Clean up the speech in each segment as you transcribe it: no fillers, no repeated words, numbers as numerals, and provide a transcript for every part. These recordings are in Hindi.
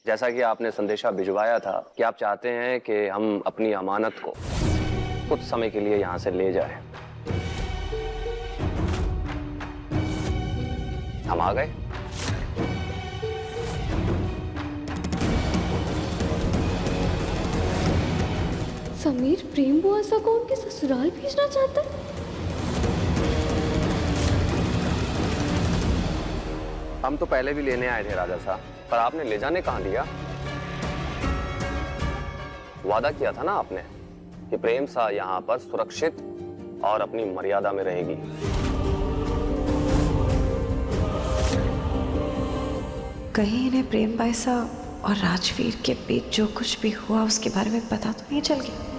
जैसा कि आपने संदेशा भिजवाया था कि आप चाहते हैं कि हम अपनी अमानत को कुछ समय के लिए यहाँ से ले जाएं। हम आ गए। समीर प्रेम बुआसा को उनके ससुराल भेजना चाहता है। हम तो पहले भी लेने आए थे राजा साहब, पर आपने ले जाने कहाँ दिया? वादा किया था ना आपने कि प्रेम सा यहाँ पर सुरक्षित और अपनी मर्यादा में रहेगी। कहीं इन्हें प्रेम बाईसा और राजवीर के बीच जो कुछ भी हुआ उसके बारे में पता तो नहीं चल गया?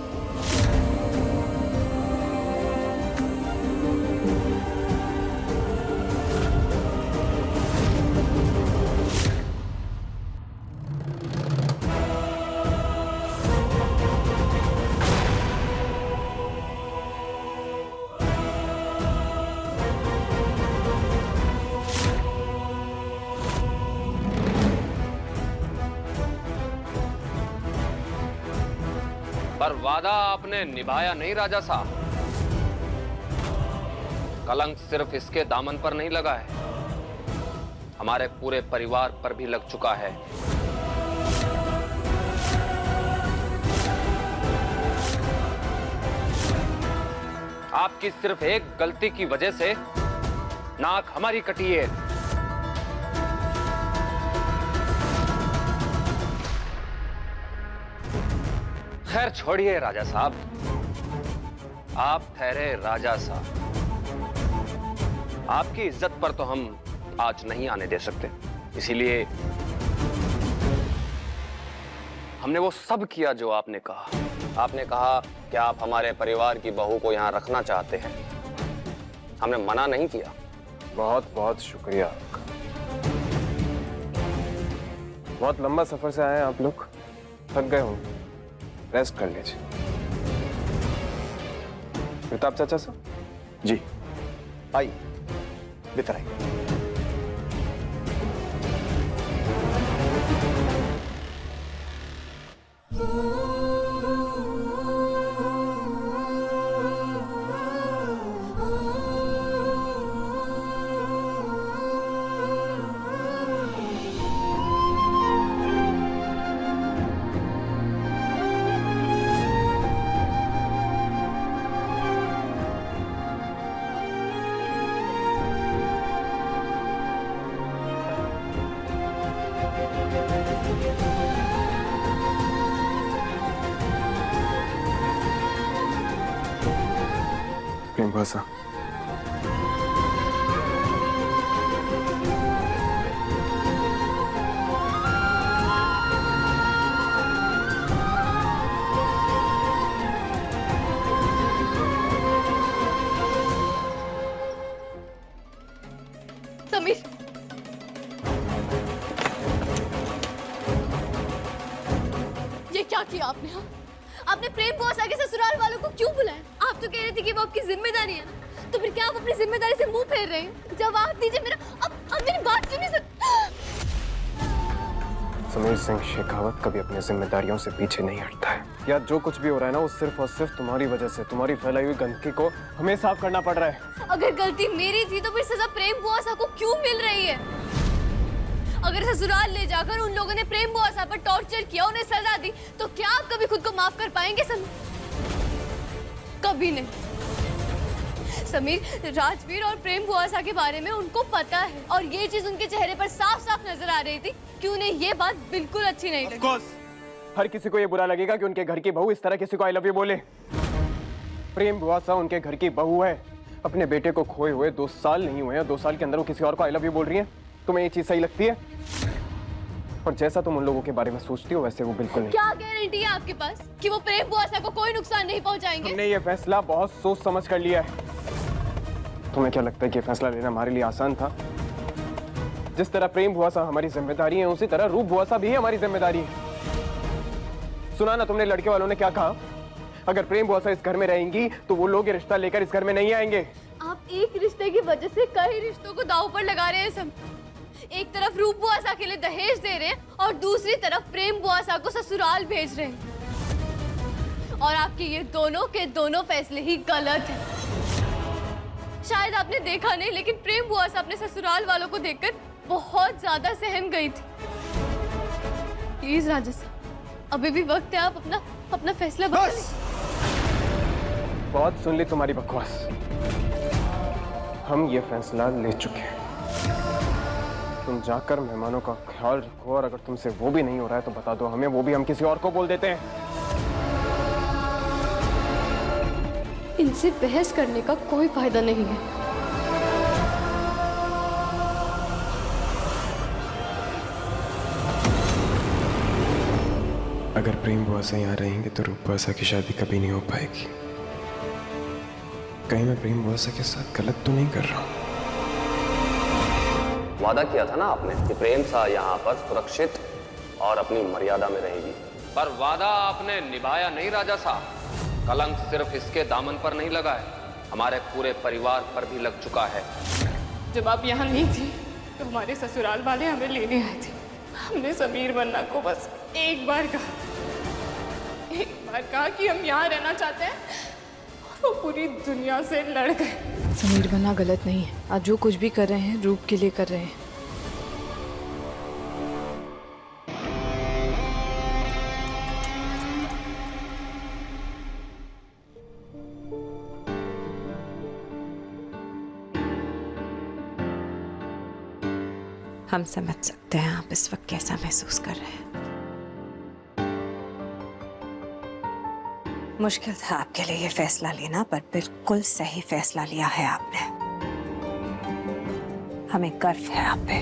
पर वादा आपने निभाया नहीं राजा साहब। कलंक सिर्फ इसके दामन पर नहीं लगा है, हमारे पूरे परिवार पर भी लग चुका है। आपकी सिर्फ एक गलती की वजह से नाक हमारी कटी है। खैर छोड़िए राजा साहब, आप ठहरे राजा साहब। आपकी इज्जत पर तो हम आज नहीं आने दे सकते, इसीलिए हमने वो सब किया जो आपने कहा। आपने कहा कि आप हमारे परिवार की बहू को यहां रखना चाहते हैं, हमने मना नहीं किया। बहुत बहुत शुक्रिया आपका। बहुत लंबा सफर से आए हैं आप लोग, थक गए होंगे, रेस्ट कर लीजिए। प्रताप चाचा साहब जी आइए, भीतर आइए। प्रेम भाषा, समीर, ये क्या किया आपने? हाँ, आपने प्रेम बुआसा के ससुराल वालों को क्यों बुलाया? आप तो कह रहे थे कि वो आपकी जिम्मेदारी है ना, तो फिर क्या आप अपनी जिम्मेदारी से मुंह फेर रहे हैं? जवाब दीजिए मेरा। अब मेरी बात क्यों नहीं समीर सिंह शेखावत कभी अपनी जिम्मेदारियों से पीछे नहीं हटता है। या जो कुछ भी हो रहा है ना, वो सिर्फ और सिर्फ तुम्हारी वजह से, तुम्हारी फैलाई हुई गंदगी को हमें साफ करना पड़ रहा है। अगर गलती मेरी थी तो फिर सजा प्रेम बुआसा को क्यों मिल रही है? अगर ससुराल ले जाकर उन लोगों ने प्रेम बुआसा पर टॉर्चर किया, उन्हें सजा दी, तो क्या आप कभी खुद को माफ कर पाएंगे समीर? कभी नहीं। समीर, राजवीर और प्रेम बुआसा के बारे में उनको पता है और ये चीज उनके चेहरे पर साफ साफ नजर आ रही थी कि उन्हें ये बात बिल्कुल अच्छी नहीं लगी। Of course, हर किसी को ये बुरा लगेगा कि उनके घर की बहू इस तरह किसी को आई लव यू बोले। प्रेम बुआसा उनके घर की बहू है, अपने बेटे को खोए हुए 2 साल नहीं हुए हैं, 2 साल के अंदर वो किसी और को आई लव यू बोल रही है। तुम्हें ये चीज सही लगती है? और जैसा तुम उन लोगों के बारे में सोचती हो वैसे वो बिल्कुल नहीं। क्या गारंटी है आपके पास कि वो प्रेम बुआसा को कोई नुकसान नहीं पहुंचाएंगे? हमने ये फैसला बहुत सोच समझ कर लिया है। तुम्हें क्या लगता है कि ये फैसला लेना हमारे लिए आसान था? जिस तरह प्रेम बुआसा हमारी जिम्मेदारी है, उसी तरह रूप बुआसा भी हमारी जिम्मेदारी है। सुना ना तुमने लड़के वालों ने क्या कहा? अगर प्रेम बुआसा इस घर में रहेंगी तो वो लोग ये रिश्ता लेकर इस घर में नहीं आएंगे। आप एक रिश्ते की वजह से कई रिश्तों को दांव पर लगा रहे हैं। एक तरफ रूप बुआसा के लिए दहेज दे रहे हैं और दूसरी तरफ प्रेम बुआसा को ससुराल भेज रहे हैं। और आपके ये दोनों के दोनों फैसले ही गलत हैं। शायद आपने देखा नहीं, लेकिन प्रेम बुआसा अपने ससुराल वालों को देखकर बहुत ज्यादा सहम गई थी। प्लीज राजस, अभी भी वक्त है, आप अपना फैसला बदलें। बहुत सुन ली तुम्हारी बकवास। हम ये फैसला ले चुके हैं। तुम जाकर मेहमानों का ख्याल रखो, और अगर तुमसे वो भी नहीं हो रहा है तो बता दो हमें, वो भी हम किसी और को बोल देते हैं। इनसे बहस करने का कोई फायदा नहीं है। अगर प्रेम बुआसा यहाँ रहेंगे तो रूप बुआसा की शादी कभी नहीं हो पाएगी। कहीं मैं प्रेम बुआसा के साथ गलत तो नहीं कर रहा हूँ? वादा किया था ना आपने कि प्रेम सा यहाँ पर सुरक्षित और अपनी मर्यादा में रहेगी, पर वादा आपने निभाया नहीं राजा साहब। कलंक सिर्फ इसके दामन पर नहीं लगा है, हमारे पूरे परिवार पर भी लग चुका है। जब आप यहाँ नहीं थी तो हमारे ससुराल वाले हमें लेने आए थे। हमने समीर बन्ना को बस एक बार कहा कि हम यहाँ रहना चाहते हैं, और वो पूरी दुनिया से लड़ गए। समीर बन्ना गलत नहीं है। आज जो कुछ भी कर रहे हैं रूप के लिए कर रहे हैं। हम समझ सकते हैं आप इस वक्त कैसा महसूस कर रहे हैं। मुश्किल था आपके लिए ये फैसला लेना, पर बिल्कुल सही फैसला लिया है आपने। हमें गर्व है आप पे।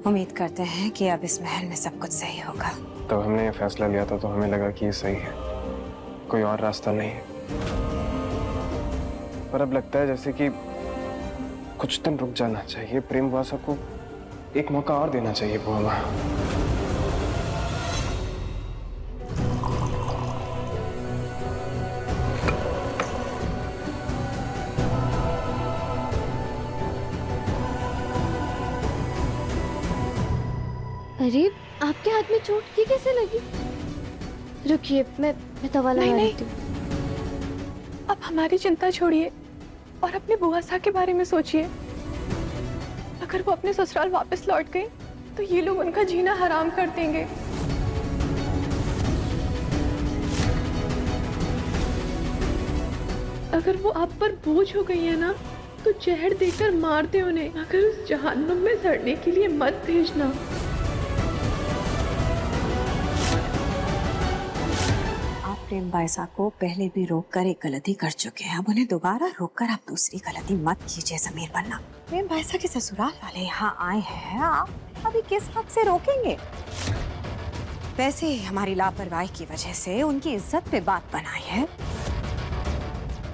उम्मीद करते हैं कि अब इस महल में सब कुछ सही होगा। तो हमने ये फैसला लिया था तो हमें लगा कि ये सही है, कोई और रास्ता नहीं है। पर अब लगता है जैसे कि कुछ दिन रुक जाना चाहिए। प्रेम बुआसा को एक मौका और देना चाहिए बुआ माँ। अरे आपके हाथ में चोट की कैसे लगी? रुकिए, मैं दवा लगा देती हूँ। अब हमारी चिंता छोड़िए और अपने बुआसा के बारे में सोचिए। अगर वो अपने ससुराल वापस लौट गए तो ये लोग उनका जीना हराम कर देंगे। अगर वो आप पर बोझ हो गई है ना, तो जहर देकर मार दे उन्हें। अगर उस जहन्नुम में सड़ने के लिए मत भेजना। प्रेम बाईसा को पहले भी रोककर एक गलती कर चुके हैं, अब उन्हें दोबारा रोककर आप दूसरी गलती मत कीजिए समीर बन्ना। प्रेम बाईसा के ससुराल वाले यहाँ आए हैं, आप अभी किस हद से रोकेंगे? वैसे ही हमारी लापरवाही की वजह से उनकी इज्जत पे बात बनाई है।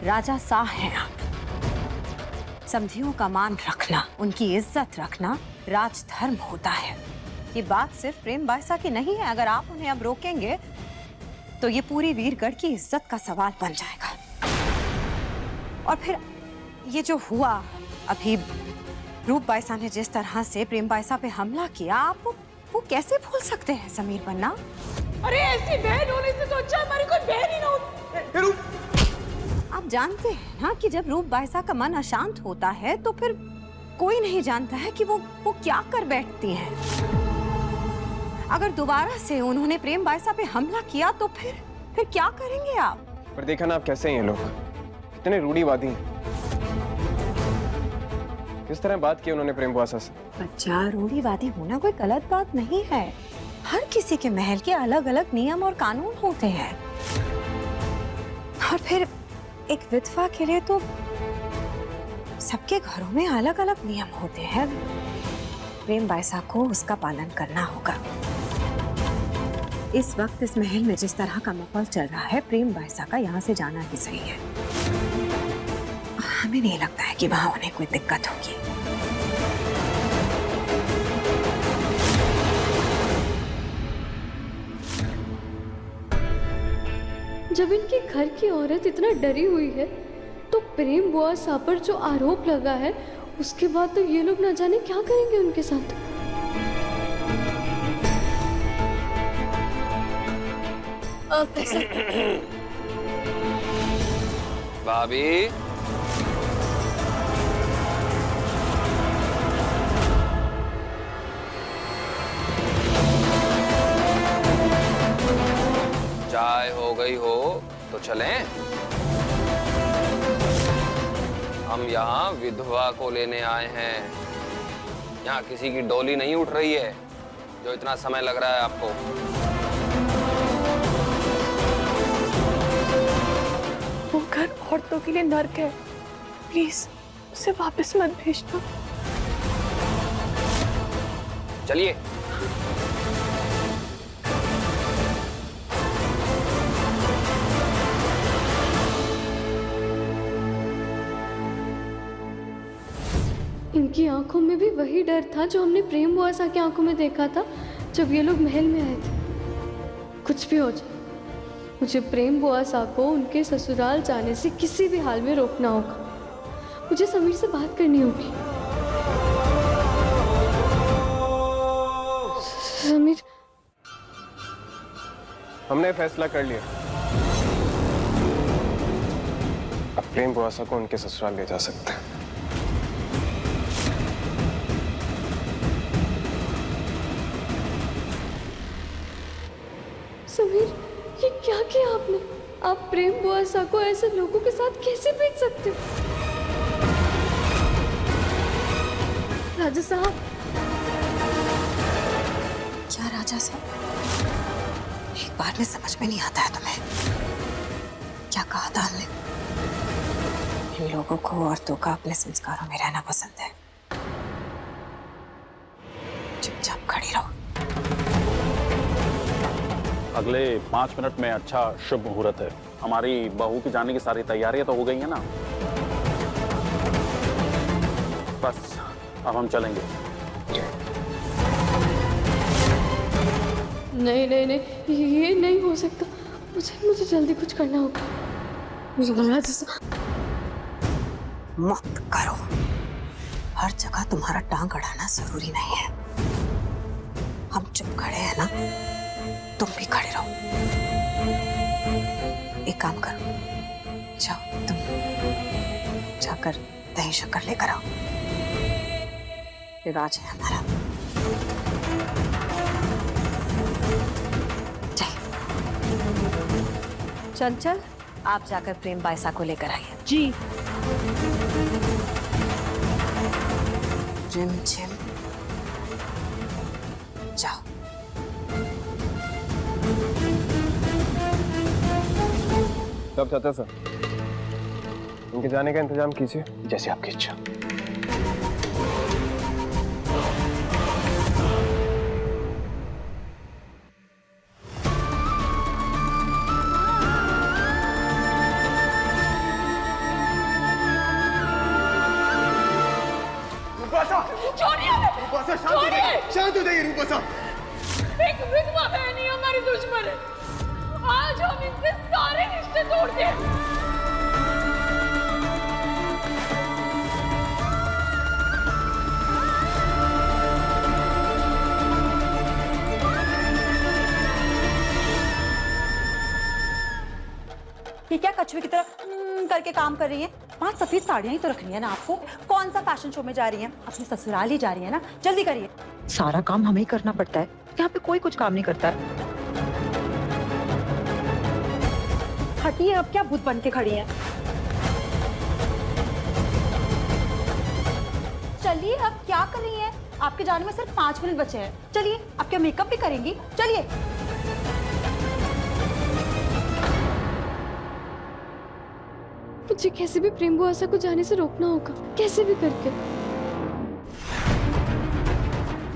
राजा साह हैं आप। समधियों का मान रखना, उनकी इज्जत रखना राजधर्म होता है। ये बात सिर्फ प्रेम बाईसा की नहीं है। अगर आप उन्हें अब रोकेंगे तो ये पूरी वीरगढ़ की इज्जत का सवाल बन जाएगा। और फिर ये जो हुआ अभी, रूप बाईसा ने जिस तरह से प्रेम बाईसा पे हमला किया, आप वो कैसे भूल सकते हैं समीर बन्ना? अरे ऐसी बहन होने से तो अच्छा हमारी कोई बहन ही ना हो। आप जानते हैं ना कि जब रूप बाईसा का मन अशांत होता है तो फिर कोई नहीं जानता है कि वो क्या कर बैठती हैं। अगर दोबारा से उन्होंने प्रेम बाईसा पे हमला किया तो फिर क्या करेंगे आप? पर देखा ना आप कैसे हैं ये लोग, कितने रूढ़िवादी हैं। किस तरह बात की उन्होंने प्रेम बुआसा से। बच्चा, रूढ़िवादी होना कोई गलत बात नहीं है। हर किसी के महल के अलग अलग नियम और कानून होते हैं। और फिर एक विधवा के लिए तो सबके घरों में अलग अलग नियम होते हैं। प्रेम बाईसा को उसका पालन करना होगा। इस वक्त इस महल में जिस तरह का माहौल चल रहा है, प्रेम बाईसा का यहाँ से जाना ही सही है। हमें नहीं लगता है कि वहां उन्हें कोई दिक्कत होगी। जब इनके घर की औरत इतना डरी हुई है, तो प्रेम बुआसा पर जो आरोप लगा है उसके बाद तो ये लोग ना जाने क्या करेंगे उनके साथ। भाभी, चाय हो गई हो तो चलें? हम यहाँ विधवा को लेने आए हैं। यहाँ किसी की डोली नहीं उठ रही है जो इतना समय लग रहा है आपको। वो घर औरतों के लिए नर्क है, प्लीज उसे वापस मत भेजना। चलिए। इनकी आंखों में भी वही डर था जो हमने प्रेम बुआसा की आंखों में देखा था जब ये लोग महल में आए थे। कुछ भी हो जाए, मुझे प्रेम बुआसा को उनके ससुराल जाने से किसी भी हाल में रोकना होगा। मुझे समीर से बात करनी होगी। समीर, हमने फैसला कर लिया, अब प्रेम बुआसा को उनके ससुराल ले जा सकते हैं। समीर, ये क्या किया आपने? आप प्रेम बुआसा को ऐसे लोगों के साथ कैसे भेज सकते हो? राजा साहब। क्या राजा साहब, एक बार में समझ में नहीं आता है तुम्हें? क्या कहा था हमने? इन लोगों को औरतों का अपने संस्कारों में रहना पसंद है। चुपचाप खड़ी रहो। अगले 5 मिनट में अच्छा शुभ मुहूर्त है। हमारी बहू की जाने की सारी तैयारियां तो हो गई हैं ना? बस अब हम चलेंगे। नहीं नहीं नहीं, ये नहीं हो सकता। मुझे जल्दी कुछ करना होगा। राजा साहब, मत करो। हर जगह तुम्हारा टांग अड़ाना जरूरी नहीं है। हम चुप खड़े हैं ना, तुम भी खड़े रहो। एक काम करो, जाओ तुम जाकर दही शक्कर लेकर आओ। रिवाज है हमारा। चल चल, आप जाकर प्रेम बायसा को लेकर आइए। जी। रिम झिम जाओ। तब चाचा सर, उनके जाने का इंतजाम कीजिए। जैसे आपकी इच्छा। शांत हो जाइए रूपसा। एक विधवा बहन ही हमारी दुश्मन है। आज हम इनसे सारे रिश्ते तोड़ दें। ये क्या कछुए की तरह करके काम कर रही है? 5 सफेद साड़ियां ही तो रखनी है ना आपको। कौन सा फैशन शो में जा रही है? अपने ससुराल ही जा रही है ना, जल्दी करिए। सारा काम हमें ही करना पड़ता है, यहाँ पे कोई कुछ काम नहीं करता है। हटिए, अब क्या भूत बन के खड़ी हैं? चलिए, अब क्या कर रही हैं? आपके जाने में सिर्फ 5 मिनट बचे हैं। चलिए, अब क्या मेकअप भी करेंगी? चलिए। मुझे कैसे भी प्रेम बुआसा को जाने से रोकना होगा, कैसे भी करके।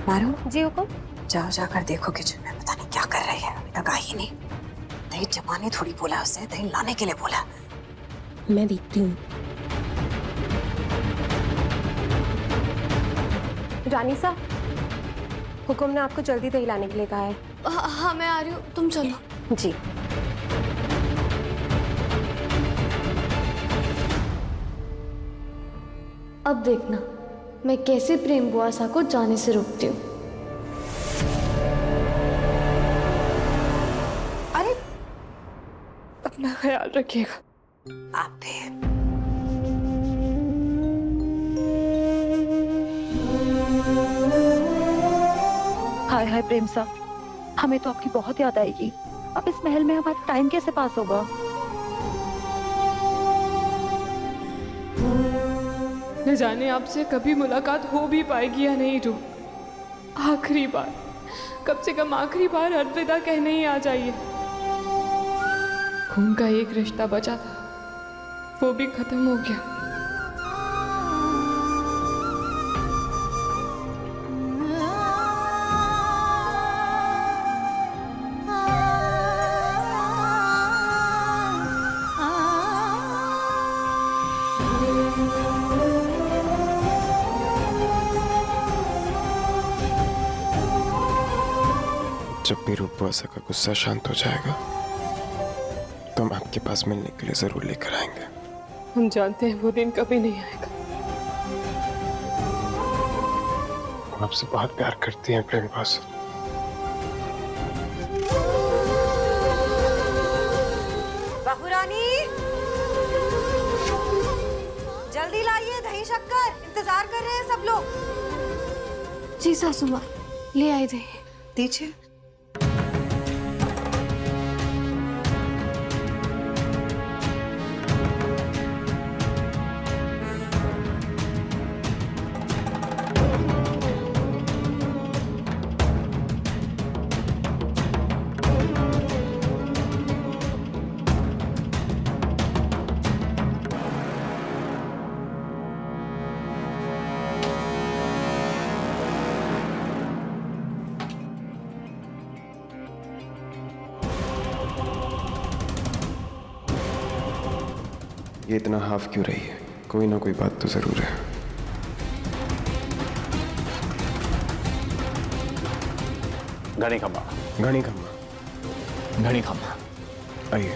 मारो जी हुकुम। जाओ, जाकर देखो किचन में, पता नहीं क्या कर रही है, अभी तक आई ही नहीं। दही जमाने थोड़ी बोला उसे, दही लाने के लिए बोला। मैं देखती हूँ। रानी साहब, हुकुम ने आपको जल्दी दही लाने के लिए कहा है। हाँ मैं आ रही हूँ, तुम चलो। जी। अब देखना, मैं कैसे प्रेम बुआसा को जाने से रोकती हूँ। अरे अपना ख्याल रखिएगा। आप भी। हाय हाय प्रेम सा, हमें तो आपकी बहुत याद आएगी। अब इस महल में हमारा टाइम कैसे पास होगा? न जाने आपसे कभी मुलाकात हो भी पाएगी या नहीं। रू, आखिरी बार, कम से कम आखिरी बार अलविदा कहने ही आ जाइए। खून का एक रिश्ता बचा था, वो भी खत्म हो गया। जब भी रूप बुआसा का गुस्सा शांत हो जाएगा तो हम आपके पास मिलने के लिए जरूर लेकर आएंगे। हम जानते हैं वो दिन कभी नहीं आएगा। हम आपसे बहुत प्यार करती हैं प्रेम बुआसा। बहू रानी, जल्दी लाइए दही शक्कर, इंतजार कर रहे हैं सब लोग। जी सासू माँ, ले आए थे। दीजिए। ये इतना हाफ क्यों रही है? कोई ना कोई बात तो जरूर है। घनी खम्बा। घनी खम्बा। घनी खम्बा। आइए।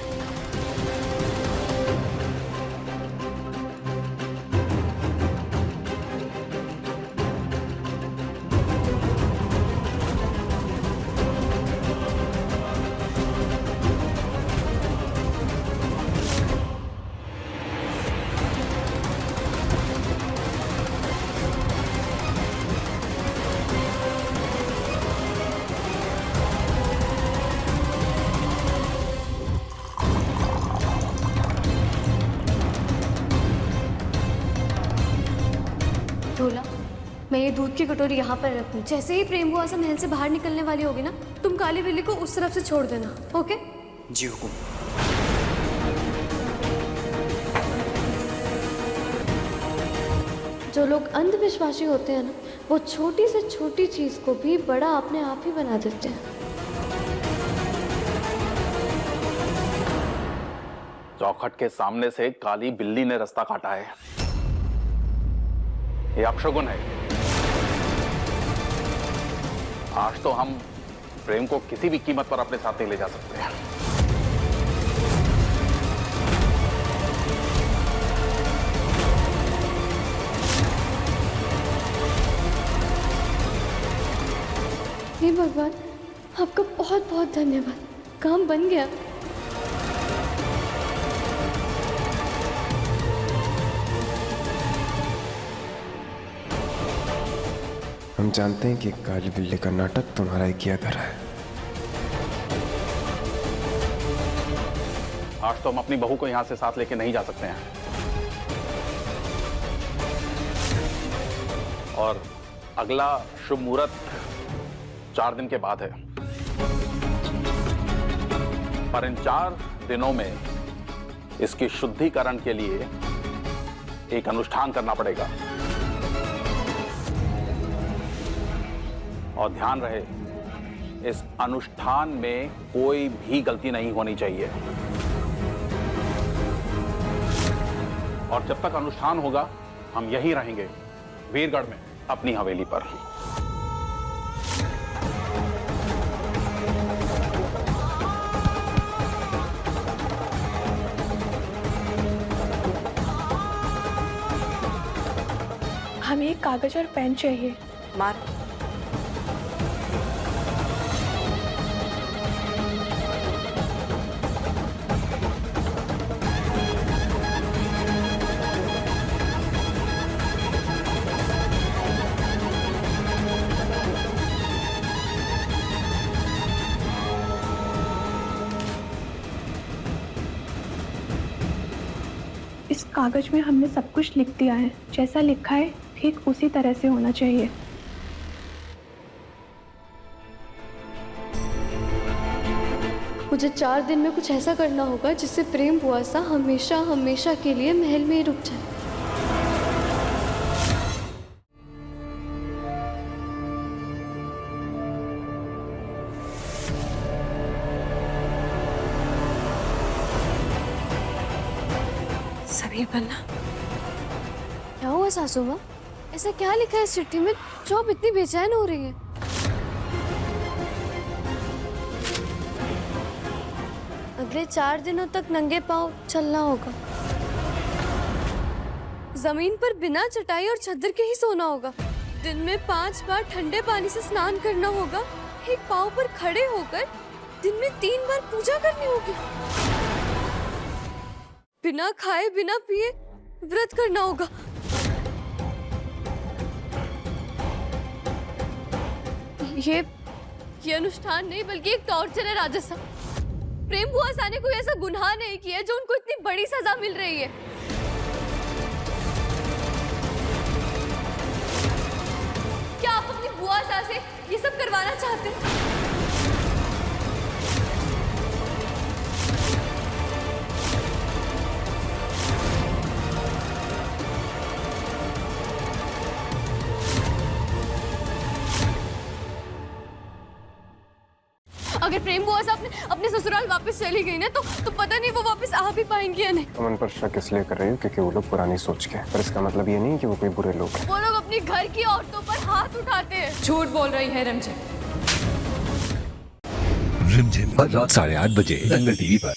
ढोला, मैं ये दूध की कटोरी यहाँ पर रखूँ। जैसे ही प्रेम बुआसा महल से बाहर निकलने वाली होगी ना, तुम काली बिल्ली को उस तरफ से छोड़ देना, ओके? जी हुकुम। जो लोग अंधविश्वासी होते हैं ना, वो छोटी से छोटी चीज को भी बड़ा अपने आप ही बना देते हैं। चौखट के सामने से काली बिल्ली ने रास्ता काटा है, ये अपशगुन है। आज तो हम प्रेम को किसी भी कीमत पर अपने साथ नहीं ले जा सकते हैं। हे भगवान, आपका बहुत बहुत धन्यवाद। काम बन गया। हम जानते हैं कि काली बिल्ली का नाटक तुम्हारा ही किया धरा है। आज तो हम अपनी बहू को यहां से साथ लेके नहीं जा सकते हैं, और अगला शुभ मुहूर्त 4 दिन के बाद है। पर इन 4 दिनों में इसकी शुद्धिकरण के लिए एक अनुष्ठान करना पड़ेगा। और ध्यान रहे, इस अनुष्ठान में कोई भी गलती नहीं होनी चाहिए। और जब तक अनुष्ठान होगा हम यहीं रहेंगे, वीरगढ़ में, अपनी हवेली पर। हम एक कागज और पेन चाहिए। मार। इस कागज में हमने सब कुछ लिख दिया है, जैसा लिखा है ठीक उसी तरह से होना चाहिए। मुझे 4 दिन में कुछ ऐसा करना होगा जिससे प्रेम बुआ सा हमेशा हमेशा के लिए महल में ही रुक जाए। समीर बन्ना, क्या हुआ सासू माँ? ऐसा क्या लिखा है इस चिट्ठी में जो आप इतनी बेचैन हो रही है? अगले 4 दिनों तक नंगे पांव चलना होगा, जमीन पर बिना चटाई और चादर के ही सोना होगा, दिन में 5 बार ठंडे पानी से स्नान करना होगा, एक पांव पर खड़े होकर दिन में 3 बार पूजा करनी होगी, बिना खाए बिना पिए व्रत करना होगा। ये अनुष्ठान नहीं बल्कि एक टॉर्चर है राजा साहब। प्रेम बुआ सा ने कोई ऐसा गुनाह नहीं किया जो उनको इतनी बड़ी सजा मिल रही है। क्या आप अपनी बुआ सा से ये सब करवाना चाहते हैं? अगर प्रेम बुआ साहब अपने ससुराल वापस चली गई ना तो पता नहीं वो वापस आ भी पाएंगी या नहीं। तुम उन पर शक इसलिए कर रही हो क्योंकि वो लोग पुरानी सोच के, पर इसका मतलब ये नहीं कि वो कोई बुरे लोग हैं। वो लोग अपनी घर की औरतों पर हाथ उठाते हैं। झूठ बोल रही है रिमझिम। रिमझिम हर रात 8:30 बजे दंगल टीवी पर।